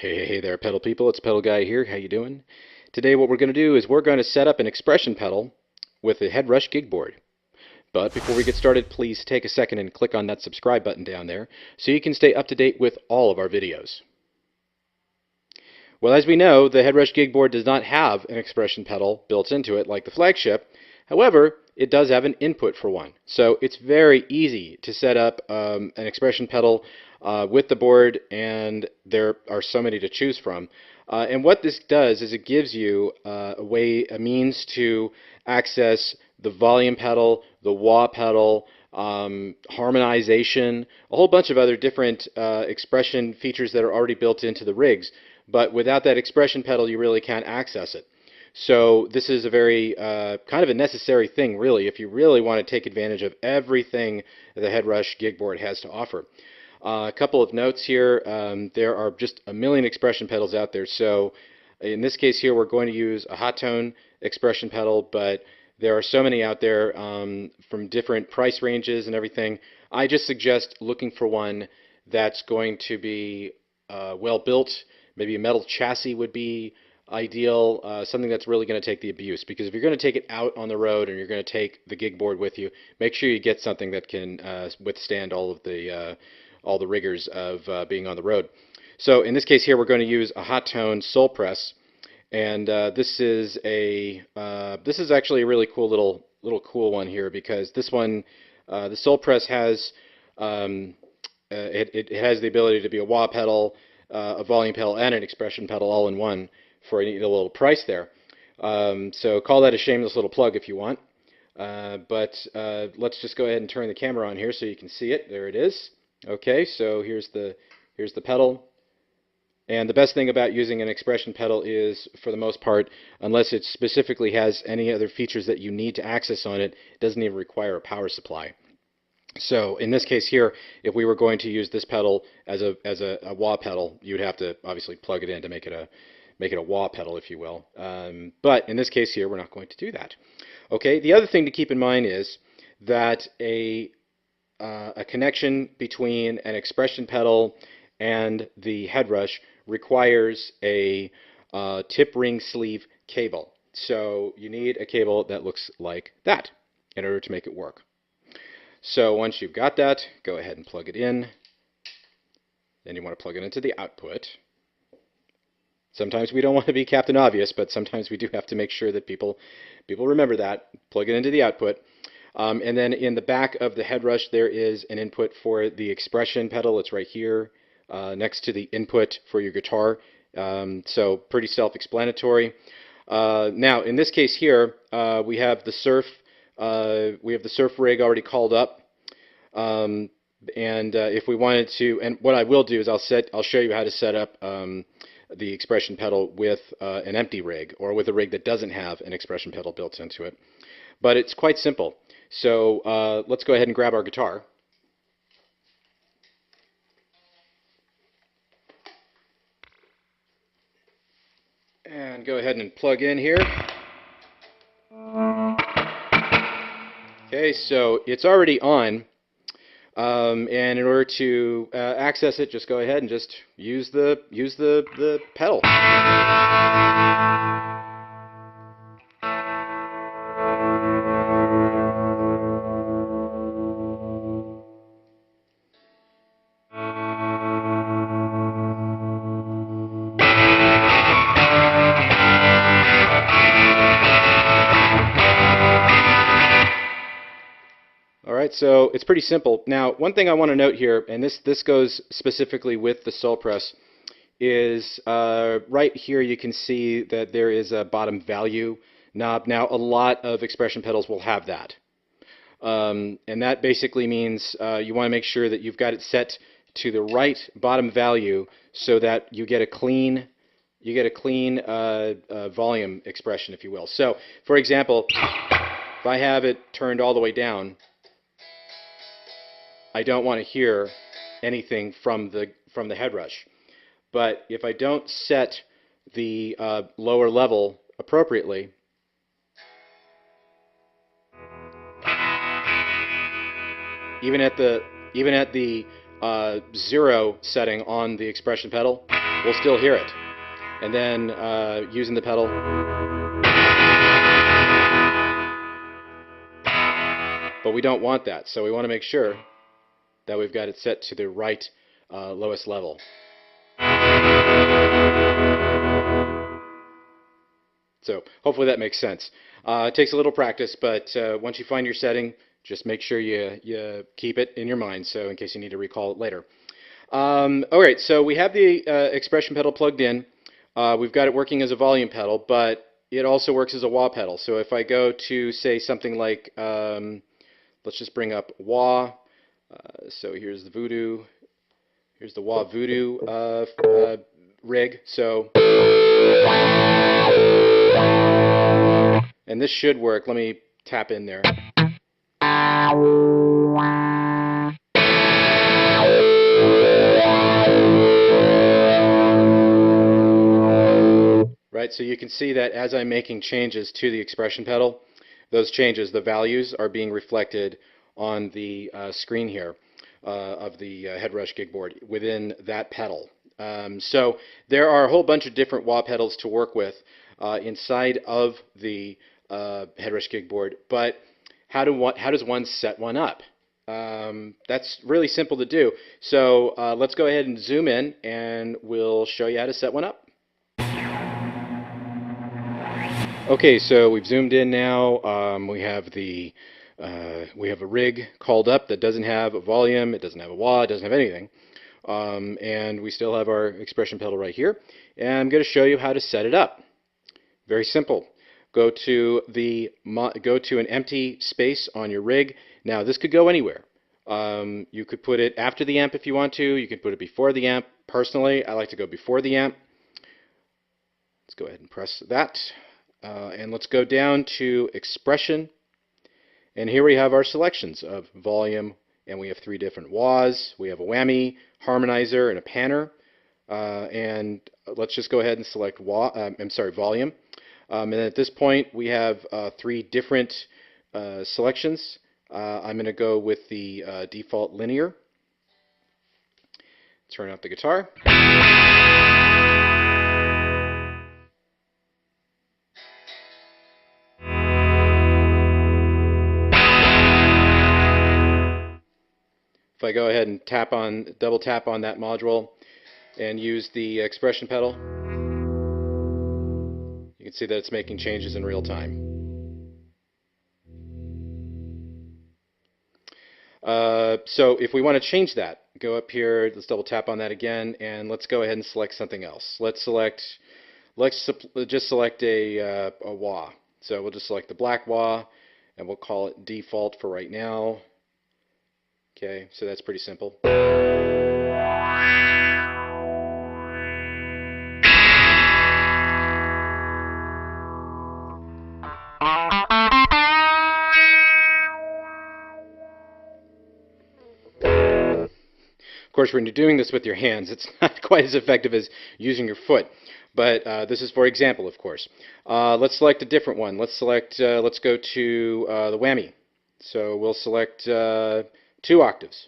Hey there, pedal people. It's ThePedalGuy here. How you doing? Today what we're going to do is we're going to set up an expression pedal with the HeadRush Gigboard. But before we get started, please take a second and click on that subscribe button down there so you can stay up to date with all of our videos. Well, as we know, the HeadRush Gigboard does not have an expression pedal built into it like the flagship. However, it does have an input for one. So it's very easy to set up an expression pedal with the board, and there are so many to choose from. And what this does is it gives you a means to access the volume pedal, the wah pedal, harmonization, a whole bunch of other different expression features that are already built into the rigs. But without that expression pedal, you really can't access it. So this is a very kind of a necessary thing, really, if you really want to take advantage of everything the HeadRush Gigboard has to offer. A couple of notes here. There are just a million expression pedals out there. So in this case here, we're going to use a hot tone expression pedal, but there are so many out there from different price ranges and everything. I just suggest looking for one that's going to be well built. Maybe a metal chassis would be ideal, something that's really going to take the abuse. Because if you're going to take it out on the road and you're going to take the Gigboard with you, make sure you get something that can withstand all the rigors of being on the road. So in this case here, we're going to use a hot tone sole press, and this is actually a really cool little cool one here, because this one, the sole press has it has the ability to be a wah pedal, a volume pedal, and an expression pedal all in one for a neat little price there. So call that a shameless little plug if you want. But let's just go ahead and turn the camera on here so you can see it. There it is. Okay, so here's the pedal. And the best thing about using an expression pedal is, for the most part, unless it specifically has any other features that you need to access on it, it doesn't even require a power supply. So in this case here, if we were going to use this pedal as a wah pedal, you would have to obviously plug it in to make it a wah pedal, if you will. But in this case here, we're not going to do that. Okay. The other thing to keep in mind is that a connection between an expression pedal and the HeadRush requires a tip ring sleeve cable. So you need a cable that looks like that in order to make it work. So once you've got that, go ahead and plug it in. Then you want to plug it into the output. Sometimes we don't want to be Captain Obvious, but sometimes we do have to make sure that people remember that. Plug it into the output. And then in the back of the HeadRush, there is an input for the expression pedal. It's right here next to the input for your guitar. So pretty self-explanatory. Now, in this case here, we have the surf rig already called up. And if we wanted to, and what I will do is I'll show you how to set up the expression pedal with an empty rig, or with a rig that doesn't have an expression pedal built into it. But it's quite simple. So let's go ahead and grab our guitar. And go ahead and plug in here. Okay, so it's already on. And in order to access it, just go ahead and just use the pedal. Alright, so it's pretty simple. Now, one thing I want to note here, and this goes specifically with the sole press, is right here you can see that there is a bottom value knob. Now, a lot of expression pedals will have that. And that basically means you want to make sure that you've got it set to the right bottom value so that you get a clean volume expression, if you will. So, for example, if I have it turned all the way down, I don't want to hear anything from the HeadRush. But if I don't set the lower level appropriately, even at the 0 setting on the expression pedal, we'll still hear it. And then using the pedal, but we don't want that, so we want to make sure that we've got it set to the right lowest level. So hopefully that makes sense. It takes a little practice, but once you find your setting, just make sure you keep it in your mind, so in case you need to recall it later. Alright, so we have the expression pedal plugged in. We've got it working as a volume pedal, but it also works as a wah pedal. So if I go to, say, something like, let's just bring up wah. So here's the voodoo. Here's the wah voodoo rig. So, and this should work. Let me tap in there. Right, so you can see that as I'm making changes to the expression pedal, those changes, the values, are being reflected on the screen here of the HeadRush Gigboard within that pedal. So there are a whole bunch of different wah pedals to work with inside of the HeadRush Gigboard, but how does one set one up? That's really simple to do. So let's go ahead and zoom in, and we'll show you how to set one up. Okay, so we've zoomed in now. We have a rig called up that doesn't have a volume, it doesn't have a wah, it doesn't have anything, and we still have our expression pedal right here. And I'm going to show you how to set it up. Very simple. Go to an empty space on your rig. Now this could go anywhere. You could put it after the amp if you want to. You could put it before the amp. Personally, I like to go before the amp. Let's go ahead and press that. And let's go down to expression, and here we have our selections of volume, and we have 3 different wahs. We have a whammy, harmonizer, and a panner. And let's just go ahead and select volume. And at this point we have 3 different selections. I'm going to go with the default linear. Turn up the guitar. If I go ahead and double tap on that module and use the expression pedal, you can see that it's making changes in real time. So if we want to change that, go up here, let's double tap on that again, and let's go ahead and select something else. Let's just select a wah. So we'll just select the black wah, and we'll call it default for right now. Okay, so that's pretty simple. Of course, when you're doing this with your hands, it's not quite as effective as using your foot. But this is for example, of course. Let's select a different one. Let's go to the whammy. So we'll select 2 octaves.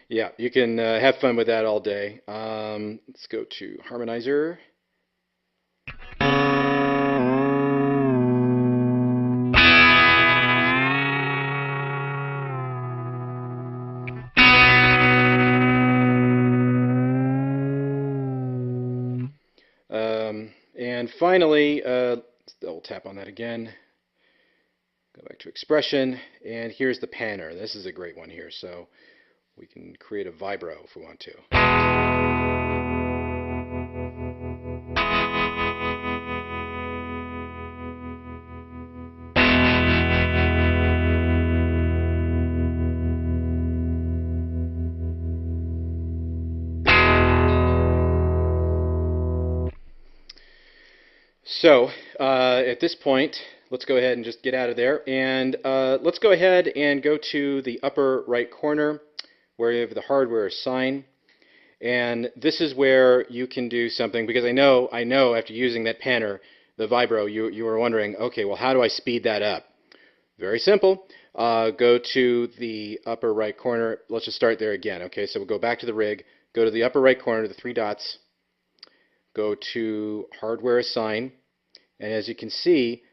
Yeah, you can have fun with that all day. Let's go to harmonizer. And finally, let's double tap on that again. Go back to expression, and here's the panner. This is a great one here, so we can create a vibro if we want to. So at this point, let's go ahead and just get out of there, and let's go ahead and go to the upper right corner where you have the hardware sign. And this is where you can do something, because I know after using that panner, the vibro, you were wondering, okay, well, how do I speed that up? Very simple. Go to the upper right corner. Let's just start there again. Okay, so we'll go back to the rig, go to the upper right corner, the three dots, go to hardware assign, and as you can see,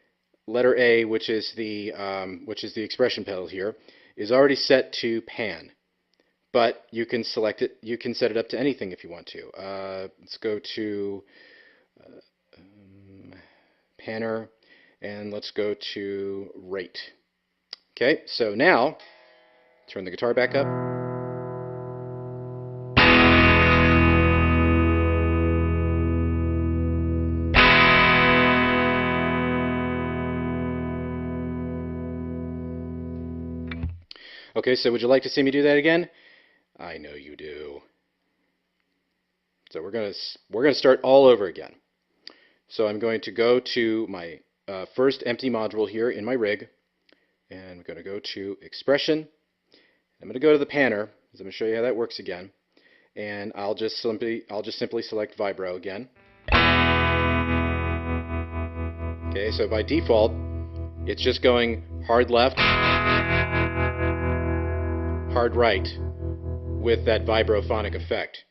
letter A, which is the expression pedal here, is already set to pan. But you can select it, you can set it up to anything if you want to. Let's go to panner, and let's go to rate. Okay, so now, turn the guitar back up. Okay, so would you like to see me do that again? I know you do. So we're gonna start all over again. So I'm going to go to my first empty module here in my rig, and I'm going to go to expression. I'm going to go to the panner, because I'm going to show you how that works again, and I'll just simply select vibro again. Okay, so by default, it's just going hard left, hard right, with that vibrophonic effect.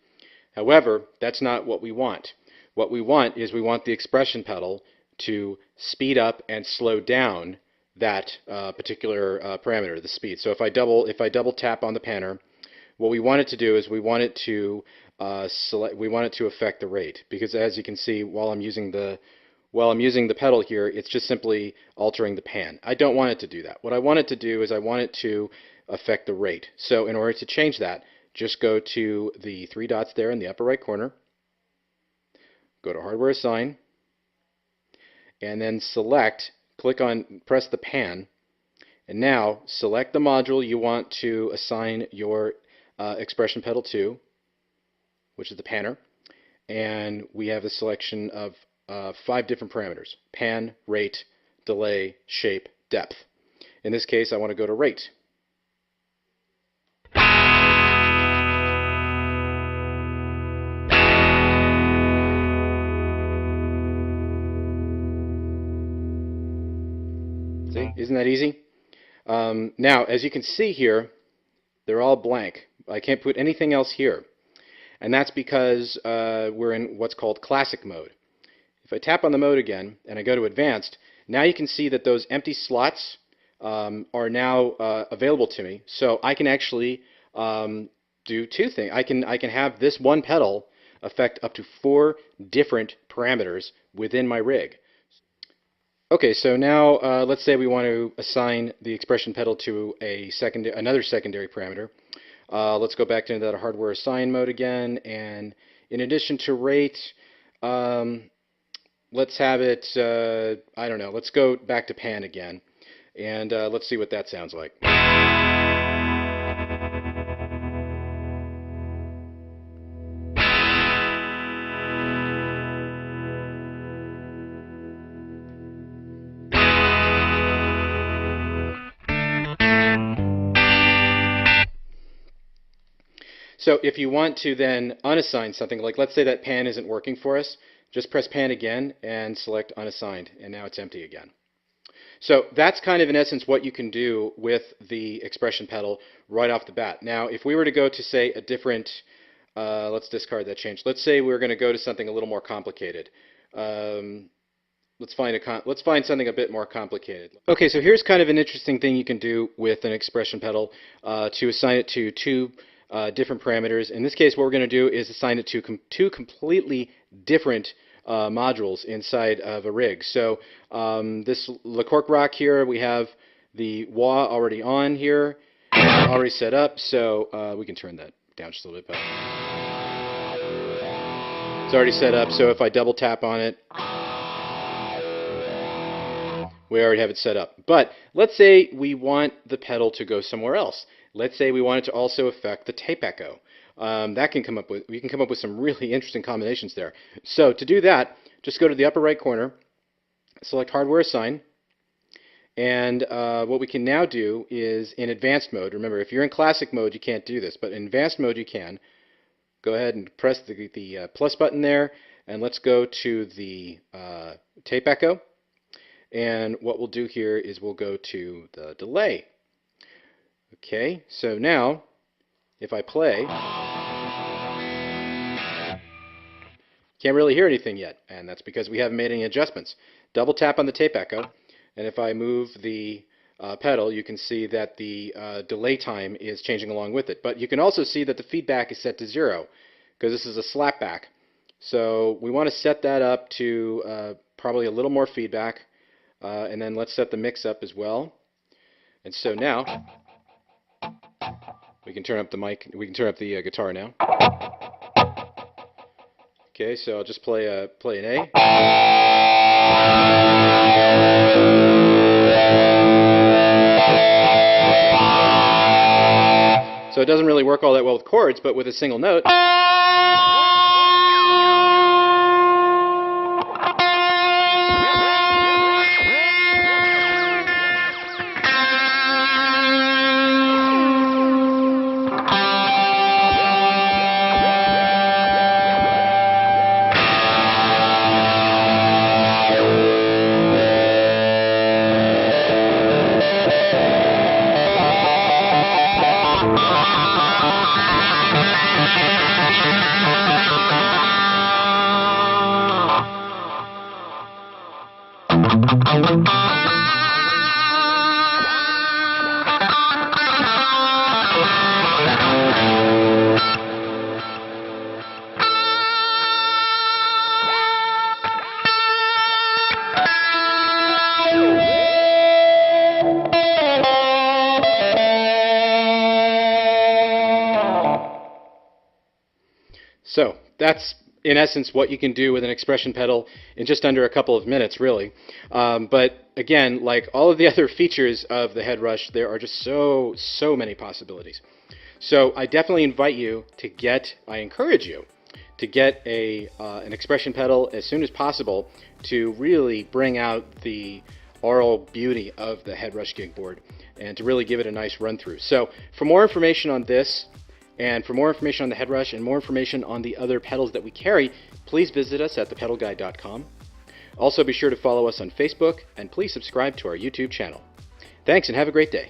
However, that's not what we want. What we want is we want the expression pedal to speed up and slow down that particular parameter, the speed. So if I double tap on the panner, what we want it to do is we want it to affect the rate, because as you can see, while I'm using the pedal here, it's just simply altering the pan. I don't want it to do that. What I want it to do is I want it to affect the rate. So in order to change that, just go to the three dots there in the upper right corner, go to hardware assign, and then press the pan, and now select the module you want to assign your expression pedal to, which is the panner, and we have a selection of 5 different parameters: pan, rate, delay, shape, depth. In this case, I want to go to rate. See, isn't that easy? Now, as you can see here, they're all blank. I can't put anything else here. And that's because we're in what's called classic mode. If I tap on the mode again and I go to advanced, now you can see that those empty slots are now available to me. So I can actually do 2 things. I can have this one pedal affect up to 4 different parameters within my rig. Okay, so now let's say we want to assign the expression pedal to another secondary parameter. Let's go back into that hardware assign mode again, and in addition to rate, let's have it, I don't know, let's go back to pan again, and let's see what that sounds like. So if you want to then unassign something, like let's say that pan isn't working for us, just press pan again and select unassigned, and now it's empty again. So that's kind of in essence what you can do with the expression pedal right off the bat. Now if we were to go to, say, a different, let's discard that change. Let's say we're going to go to something a little more complicated. Let's find something a bit more complicated. Okay, so here's kind of an interesting thing you can do with an expression pedal to assign it to 2 different parameters. In this case, what we're going to do is assign it to 2 completely different modules inside of a rig. So this Le Cork Rock here, we have the wah already on here, already set up, so we can turn that down just a little bit. It's already set up, so if I double tap on it, we already have it set up. But let's say we want the pedal to go somewhere else. Let's say we want it to also affect the tape echo. We can come up with some really interesting combinations there. So to do that, just go to the upper right corner, select hardware assign, and what we can now do is in advanced mode. Remember, if you're in classic mode, you can't do this, but in advanced mode, you can. Go ahead and press the plus button there, and let's go to the tape echo. And what we'll do here is we'll go to the delay. Okay, so now if I play, can't really hear anything yet, and that's because we haven't made any adjustments. Double tap on the tape echo, and if I move the pedal, you can see that the delay time is changing along with it. But you can also see that the feedback is set to 0, because this is a slapback. So we want to set that up to probably a little more feedback, and then let's set the mix up as well. And so now we can turn up the mic. We can turn up the guitar now. Okay, so I'll just play an A. So it doesn't really work all that well with chords, but with a single note. So that's in essence what you can do with an expression pedal in just under a couple of minutes, really. But again, like all of the other features of the HeadRush, there are just so many possibilities. So I definitely invite you to I encourage you to get an expression pedal as soon as possible to really bring out the aural beauty of the HeadRush Gigboard and to really give it a nice run through. So for more information on this, and for more information on the HeadRush and more information on the other pedals that we carry, please visit us at ThePedalGuy.com. Also be sure to follow us on Facebook, and please subscribe to our YouTube channel. Thanks and have a great day.